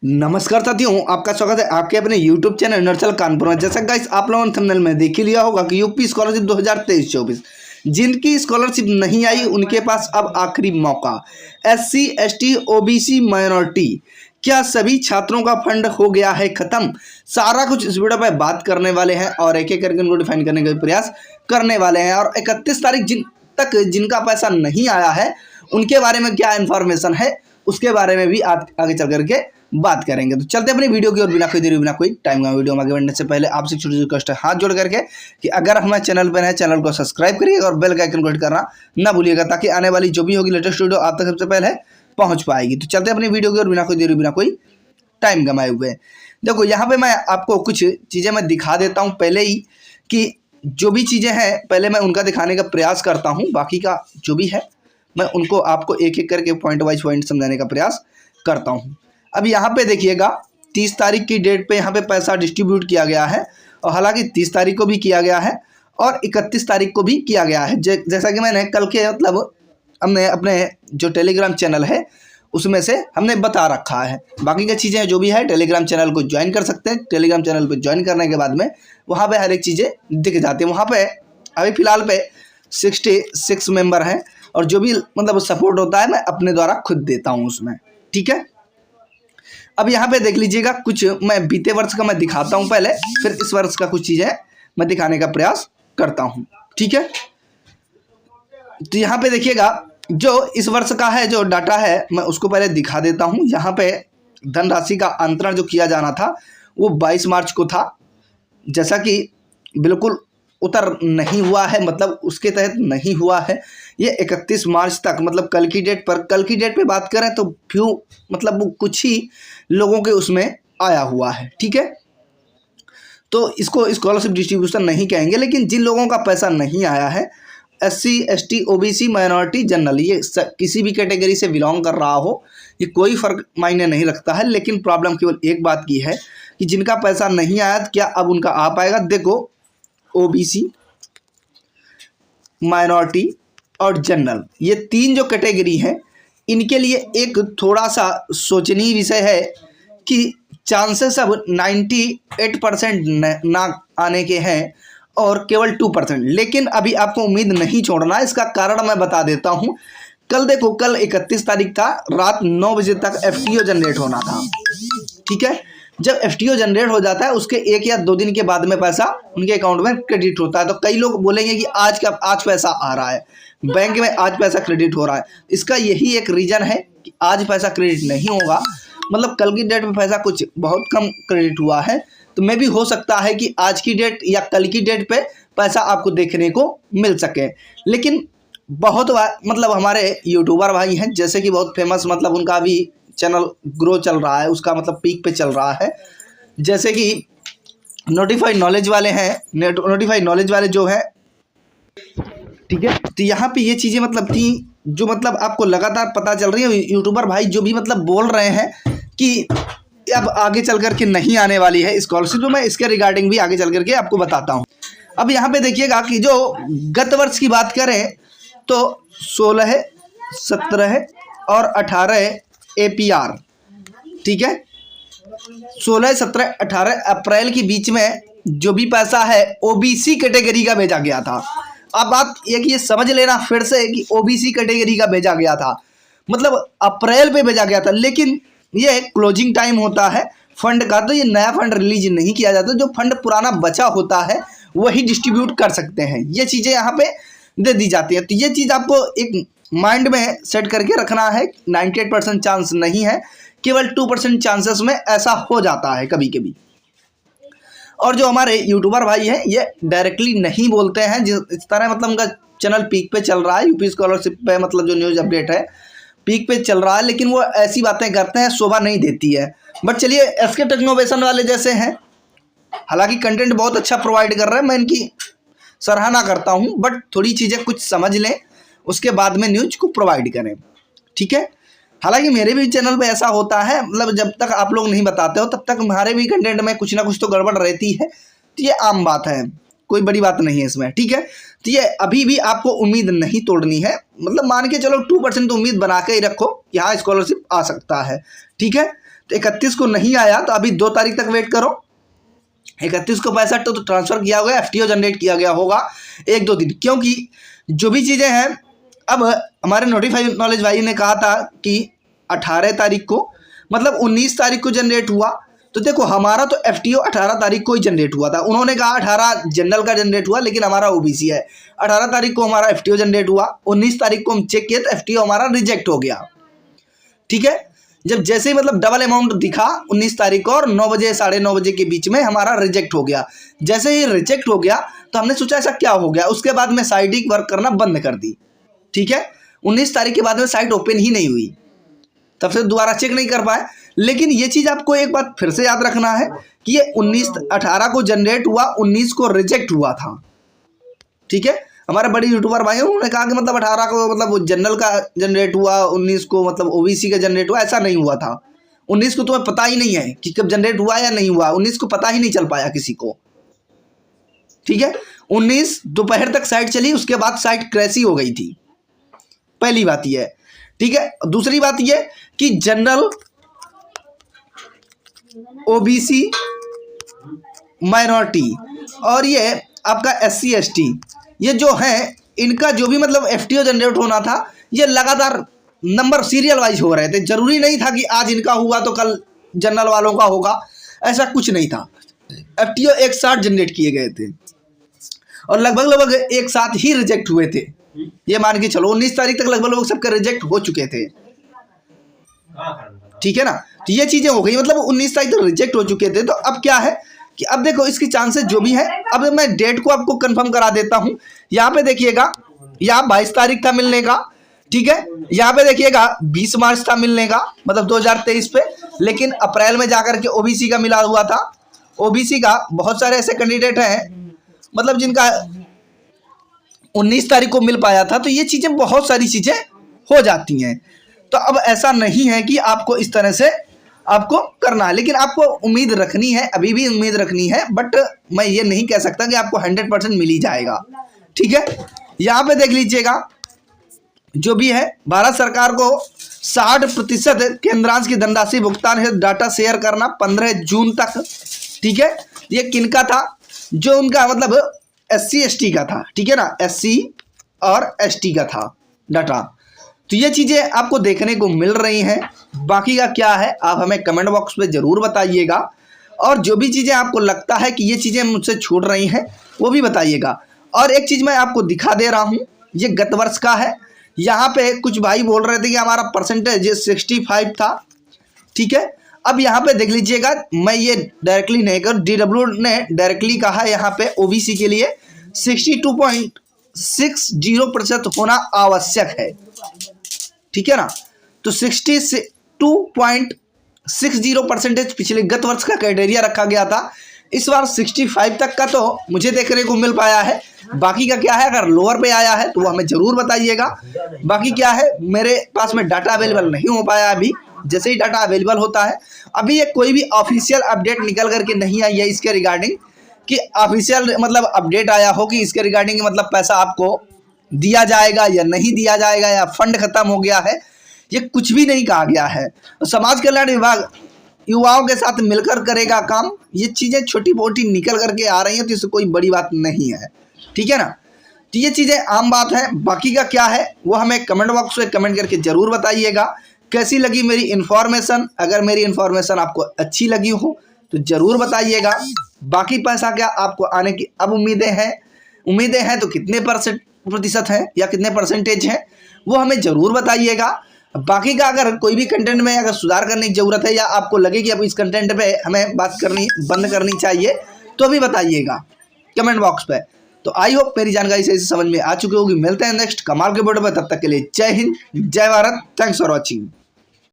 नमस्कार साथियों, आपका स्वागत है आपके अपने YouTube चैनल नर्सल कानपुर में। जैसा गाइस आप लोगों ने थंबनेल में देख ही लिया होगा कि यूपी स्कॉलरशिप 2023-24 जिनकी स्कॉलरशिप नहीं आई उनके पास अब आखिरी मौका। SC ST OBC माइनॉरिटी क्या सभी छात्रों का फंड हो गया है खत्म? सारा कुछ इस वीडियो पर बात करने वाले हैं और एक एक करके उनको डिफाइन करने का प्रयास करने वाले हैं। और 31 तारीख तक जिनका पैसा नहीं आया है उनके बारे में क्या इन्फॉर्मेशन है उसके बारे में भी आगे चल करके बात करेंगे। तो चलते अपनी वीडियो की और बिना कोई देरी बिना कोई टाइम का वीडियो में आगे बढ़ने से पहले आपसे छोटी सी रिक्वेस्ट है हाथ जोड़ करके कि अगर हमारे चैनल पर है चैनल को सब्सक्राइब करिएगा और बेल का आइकन को हिट करना ना भूलिएगा ताकि आने वाली जो भी होगी लेटेस्ट वीडियो आप तक सबसे पहले पहुंच पाएगी। तो चलते अपनी वीडियो की और बिना कोई देरी बिना कोई टाइम गंवाए हुए देखो यहाँ पे मैं आपको कुछ चीज़ें मैं दिखा देता हूँ पहले ही कि जो भी चीज़ें हैं पहले मैं उनका दिखाने का प्रयास करता हूँ, बाकी का जो भी है मैं उनको आपको एक एक करके पॉइंट वाइज पॉइंट समझाने का प्रयास करता हूँ। अब यहाँ पे देखिएगा 30 तारीख की डेट पे यहाँ पे पैसा डिस्ट्रीब्यूट किया गया है और हालांकि 30 तारीख को भी किया गया है और 31 तारीख को भी किया गया है। जैसा कि मैंने कल के मतलब हमने अपने जो टेलीग्राम चैनल है उसमें से हमने बता रखा है। बाकी की चीज़ें जो भी है टेलीग्राम चैनल को ज्वाइन कर सकते हैं। टेलीग्राम चैनल पर ज्वाइन करने के बाद में वहाँ पे हर एक चीज़ें दिख जाती हैं। वहाँ पे अभी फ़िलहाल पे 66 मेंबर हैं और जो भी मतलब सपोर्ट होता है मैं अपने द्वारा खुद देता हूँ उसमें, ठीक है। अब यहाँ पे देख लीजिएगा कुछ मैं बीते वर्ष का मैं दिखाता हूँ पहले, फिर इस वर्ष का कुछ चीज़ें मैं दिखाने का प्रयास करता हूँ, ठीक है। तो यहाँ पे देखिएगा जो इस वर्ष का है जो डाटा है मैं उसको पहले दिखा देता हूँ। यहाँ पे धनराशि का अंतरण जो किया जाना था वो 22 मार्च को था, जैसा कि बिल्कुल उतर नहीं हुआ है, मतलब उसके तहत नहीं हुआ है। ये 31 मार्च तक मतलब कल की डेट पे बात करें तो फ्यू मतलब वो कुछ ही लोगों के उसमें आया हुआ है, ठीक है। तो इसको स्कॉलरशिप डिस्ट्रीब्यूशन नहीं कहेंगे, लेकिन जिन लोगों का पैसा नहीं आया है SC ST OBC minority general ये किसी भी कैटेगरी से बिलोंग कर रहा हो ये कोई फ़र्क मायने नहीं रखता है। लेकिन प्रॉब्लम केवल एक बात की है कि जिनका पैसा नहीं आया क्या अब उनका आ पाएगा। देखो OBC माइनॉरिटी और जनरल ये तीन जो कैटेगरी हैं इनके लिए एक थोड़ा सा सोचनीय विषय है कि चांसेस अब 98% ना आने के हैं और केवल 2%। लेकिन अभी आपको उम्मीद नहीं छोड़ना है, इसका कारण मैं बता देता हूं। कल देखो कल 31 तारीख था, रात 9 बजे तक FTO जनरेट होना था, ठीक है। जब FTO जनरेट हो जाता है उसके 1 या 2 दिन के बाद में पैसा उनके अकाउंट में क्रेडिट होता है। तो कई लोग बोलेंगे कि आज पैसा आ रहा है, बैंक में आज पैसा क्रेडिट हो रहा है। इसका यही एक रीज़न है कि आज पैसा क्रेडिट नहीं होगा, मतलब कल की डेट में पैसा कुछ बहुत कम क्रेडिट हुआ है। तो मे भी हो सकता है कि आज की डेट या कल की डेट पे पैसा आपको देखने को मिल सके। लेकिन बहुत मतलब हमारे यूट्यूबर भाई हैं जैसे कि बहुत फेमस मतलब उनका भी चैनल ग्रो चल रहा है, उसका मतलब पीक पे चल रहा है, जैसे कि नोटिफाइड नॉलेज वाले हैं, नोटिफाइड नॉलेज वाले जो है, ठीक है। तो यहाँ पे ये चीज़ें मतलब थी जो मतलब आपको लगातार पता चल रही है। यूट्यूबर भाई जो भी मतलब बोल रहे हैं कि अब आगे चल करके नहीं आने वाली है स्कॉलरशिप, तो मैं इसके रिगार्डिंग भी आगे चल करके आपको बताता हूँ। अब यहाँ पे देखिएगा कि जो गत वर्ष की बात करें तो 16, 17 और 18 APR, ठीक है। 16, 17, 18 अप्रैल के बीच में जो भी पैसा है OBC कैटेगरी का भेजा गया था। अब आप ये समझ लेना फिर से कि OBC कैटेगरी का भेजा गया था, मतलब अप्रैल पे भेजा गया था। लेकिन ये क्लोजिंग टाइम होता है फंड का, तो ये नया फंड रिलीज नहीं किया जाता। जो फंड पुराना बचा होता है वही डिस्ट्रीब्यूट कर सकते हैं, ये चीज़ें यहाँ पे दे दी जाती है। तो ये चीज़ आपको एक माइंड में सेट करके रखना है। 98% चांस नहीं है, केवल 2% चांसेस में ऐसा हो जाता है कभी कभी। और जो हमारे यूट्यूबर भाई हैं ये डायरेक्टली नहीं बोलते हैं, जिस तरह मतलब उनका चैनल पीक पे चल रहा है, यूपी स्कॉलरशिप पे मतलब जो न्यूज़ अपडेट है पीक पे चल रहा है, लेकिन वो ऐसी बातें करते हैं शोभा नहीं देती है। बट चलिए SK टेक्नोवेशन वाले जैसे हैं, हालांकि कंटेंट बहुत अच्छा प्रोवाइड कर रहे हैं, मैं इनकी सराहना करता हूं, बट थोड़ी चीज़ें कुछ समझ लें उसके बाद में न्यूज को प्रोवाइड करें, ठीक है। हालांकि मेरे भी चैनल पे ऐसा होता है, मतलब जब तक आप लोग नहीं बताते हो तब तक हमारे भी कंटेंट में कुछ ना कुछ तो गड़बड़ रहती है। तो ये आम बात है, कोई बड़ी बात नहीं है इसमें, ठीक है। तो ये अभी भी आपको उम्मीद नहीं तोड़नी है, मतलब मान के चलो 2% तो उम्मीद बना के ही रखो कि हाँ स्कॉलरशिप आ सकता है, ठीक है। तो 31 को नहीं आया तो अभी 2 तारीख तक वेट करो। 31 को पैसा तो ट्रांसफर किया गया, FTO जनरेट किया गया होगा 1-2 दिन, क्योंकि जो भी चीज़ें हैं अब हमारे नोटिफाइड नॉलेज भाई ने कहा था कि 18 तारीख को मतलब 19 तारीख को जनरेट हुआ। तो देखो हमारा तो FTO 18 तारीख को ही जनरेट हुआ था। उन्होंने कहा 18 जनरल का जनरेट हुआ, लेकिन हमारा OBC है। 18 तारीख को हमारा FTO जनरेट हुआ, 19 तारीख को हम चेक किए तो FTO हमारा रिजेक्ट हो गया। ठीक है, जब जैसे ही मतलब डबल अमाउंट दिखा 19 तारीख को और 9 बजे 9:30 बजे के बीच में हमारा रिजेक्ट हो गया। जैसे ही रिजेक्ट हो गया तो हमने सोचा ऐसा क्या हो गया, उसके बाद में साइट ही वर्क करना बंद कर दी। ठीक है, 19 तारीख के बाद में साइट ओपन ही नहीं हुई, तब से दोबारा चेक नहीं कर पाए। लेकिन ये चीज़ आपको एक बात फिर से याद रखना है कि ये 18 को जनरेट हुआ, 19 को रिजेक्ट हुआ था। ठीक है, हमारे बड़े यूट्यूबर भाई उन्होंने कहा कि मतलब 18 को मतलब जनरल का जनरेट हुआ, 19 को मतलब OBC का जनरेट हुआ, ऐसा नहीं हुआ था। 19 को तुम्हें पता ही नहीं है कि कब जनरेट हुआ या नहीं हुआ, 19 को पता ही नहीं चल पाया किसी को। ठीक है, 19 दोपहर तक साइट चली, उसके बाद साइट क्रैश ही हो गई थी। पहली बात ये है। ठीक है, दूसरी बात ये कि जनरल, OBC, माइनॉरिटी और ये आपका SC ST ये जो है इनका जो भी मतलब FTO जनरेट होना था, ये लगातार नंबर सीरियल वाइज हो रहे थे। जरूरी नहीं था कि आज इनका हुआ तो कल जनरल वालों का होगा, ऐसा कुछ नहीं था। FTO एक साथ जनरेट किए गए थे और लगभग एक साथ ही रिजेक्ट हुए थे। ये मान के चलो 19 तारीख तक लगभग सबके रिजेक्ट हो चुके थे। ठीक है ना, तो ये चीजें हो गई, मतलब 19 तारीख तक रिजेक्ट हो चुके थे। तो अब क्या है कि अब देखो इसकी चांसेस जो भी है, अब मैं डेट को आपको कंफर्म करा देता हूं। यहाँ पे देखिएगा, यहाँ 22 तारीख था मिलने का। ठीक है, यहाँ पे देखिएगा 20 मार्च था मिलने का, मतलब 2023 पे, लेकिन अप्रैल में जाकर के OBC का मिला हुआ था। OBC का बहुत सारे ऐसे कैंडिडेट हैं मतलब जिनका 19 तारीख को मिल पाया था। तो ये चीजें बहुत सारी चीजें हो जाती हैं। तो अब ऐसा नहीं है कि आपको इस तरह से आपको करना है, लेकिन आपको उम्मीद रखनी है, अभी भी उम्मीद रखनी है, बट मैं ये नहीं कह सकता कि आपको 100% मिल ही जाएगा। ठीक है, यहाँ पे देख लीजिएगा जो भी है, भारत सरकार को 60% केंद्रांश की धनराशि भुगतान है, डाटा शेयर करना 15 जून तक। ठीक है, ये किनका था, जो उनका मतलब SC ST का था। ठीक है ना, SC और ST का था डाटा। तो ये चीज़ें आपको देखने को मिल रही हैं। बाकी का क्या है आप हमें कमेंट बॉक्स में ज़रूर बताइएगा, और जो भी चीज़ें आपको लगता है कि ये चीज़ें मुझसे छूट रही हैं वो भी बताइएगा। और एक चीज़ मैं आपको दिखा दे रहा हूँ, ये गत वर्ष का है। यहाँ पे कुछ भाई बोल रहे थे कि हमारा परसेंटेज 65 था। ठीक है, अब यहाँ पे देख लीजिएगा, मैं ये डायरेक्टली नहीं कर, DW ने डायरेक्टली कहा यहाँ पे OBC के लिए 62.60% होना आवश्यक है। ठीक है ना, तो 62.60% पिछले गत वर्ष का क्राइटेरिया रखा गया था। इस बार 65 तक का तो मुझे देखने को मिल पाया है। बाकी का क्या है, अगर लोअर पे आया है तो वो हमें ज़रूर बताइएगा। बाकी क्या है, मेरे पास में डाटा अवेलेबल नहीं हो पाया अभी, जैसे ही डाटा अवेलेबल होता है। अभी ये कोई भी ऑफिशियल अपडेट निकल करके नहीं आई है इसके रिगार्डिंग, कि ऑफिशियल मतलब अपडेट आया हो कि इसके रिगार्डिंग मतलब पैसा आपको दिया जाएगा या नहीं दिया जाएगा, या फंड खत्म हो गया है, ये कुछ भी नहीं कहा गया है। तो समाज कल्याण विभाग युवाओं के साथ मिलकर करेगा काम। ये चीज़ें छोटी मोटी निकल करके आ रही हैं, तो इससे कोई बड़ी बात नहीं है। ठीक है ना, तो ये चीज़ें आम बात है। बाकी का क्या है वो हमें कमेंट बॉक्स में कमेंट करके ज़रूर बताइएगा। कैसी लगी मेरी इन्फॉर्मेशन, अगर मेरी इन्फॉर्मेशन आपको अच्छी लगी हो तो ज़रूर बताइएगा। बाकी पैसा क्या आपको आने की अब उम्मीदें हैं तो कितने प्रतिशत है या कितने परसेंटेज है वो हमें ज़रूर बताइएगा। बाकी का अगर कोई भी कंटेंट में अगर सुधार करने की ज़रूरत है, या आपको लगे कि अब इस कंटेंट पे हमें बात करनी बंद करनी चाहिए, तो भी बताइएगा कमेंट बॉक्स पे। तो आई होप मेरी जानकारी सही से समझ में आ चुकी होगी। मिलते हैं नेक्स्ट कमाल के वीडियो में, तब तक के लिए जय हिंद, जय भारत, थैंक्स फॉर वॉचिंग।